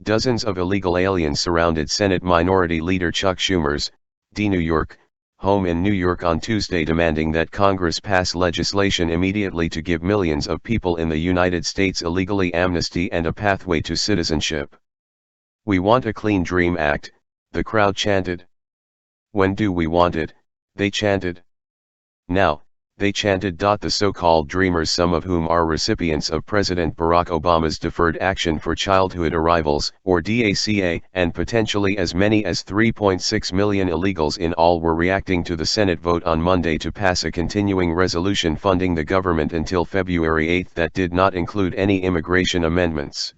Dozens of illegal aliens surrounded Senate Minority Leader Chuck Schumer's, New York, home in New York on Tuesday, demanding that Congress pass legislation immediately to give millions of people in the United States illegally amnesty and a pathway to citizenship. "We want a Clean Dream Act," the crowd chanted. "When do we want it?" they chanted. "Now," they chanted. The so-called dreamers, some of whom are recipients of President Barack Obama's Deferred Action for Childhood Arrivals, or DACA, and potentially as many as 3.6 million illegals in all, were reacting to the Senate vote on Monday to pass a continuing resolution funding the government until February 8 that did not include any immigration amendments.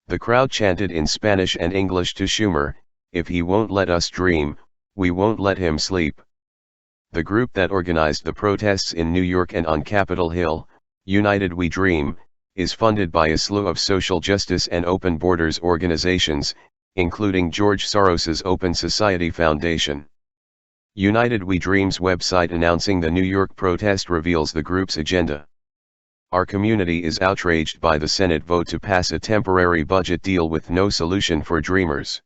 The crowd chanted in Spanish and English to Schumer, "If he won't let us dream, we won't let him sleep." The group that organized the protests in New York and on Capitol Hill, United We Dream, is funded by a slew of social justice and open borders organizations, including George Soros's Open Society Foundation. United We Dream's website announcing the New York protest reveals the group's agenda. "Our community is outraged by the Senate vote to pass a temporary budget deal with no solution for dreamers.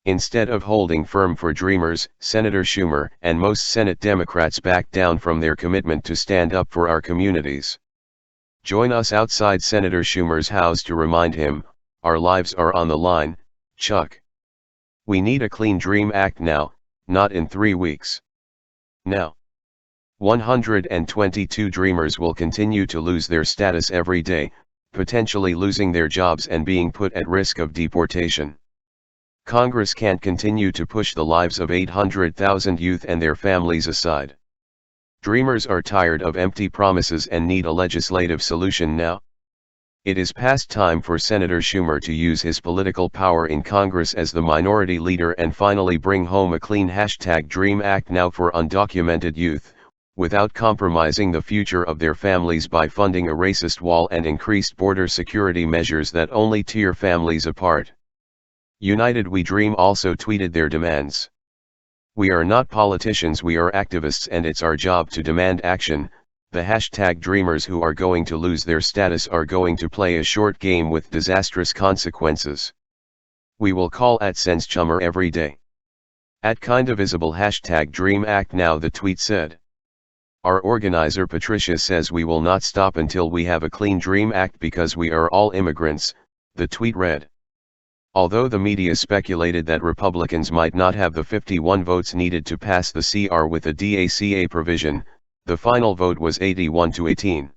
Instead of holding firm for dreamers, Senator Schumer and most Senate Democrats backed down from their commitment to stand up for our communities. Join us outside Senator Schumer's house to remind him, our lives are on the line, Chuck. We need a Clean Dream Act now, not in 3 weeks. Now." 122 dreamers will continue to lose their status every day, potentially losing their jobs and being put at risk of deportation. Congress can't continue to push the lives of 800,000 youth and their families aside. Dreamers are tired of empty promises and need a legislative solution now. It is past time for Senator Schumer to use his political power in Congress as the minority leader and finally bring home a clean #Dream Act now for undocumented youth, without compromising the future of their families by funding a racist wall and increased border security measures that only tear families apart. United We Dream also tweeted their demands. "We are not politicians, we are activists, and it's our job to demand action. The #dreamers who are going to lose their status are going to play a short game with disastrous consequences. We will call at Sense Schumer every day. At kinda visible #Dream Act now," the tweet said. "Our organizer Patricia says we will not stop until we have a Clean Dream Act because we are all immigrants," the tweet read. Although the media speculated that Republicans might not have the 51 votes needed to pass the CR with a DACA provision, the final vote was 81-18.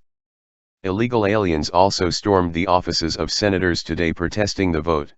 Illegal aliens also stormed the offices of senators today protesting the vote.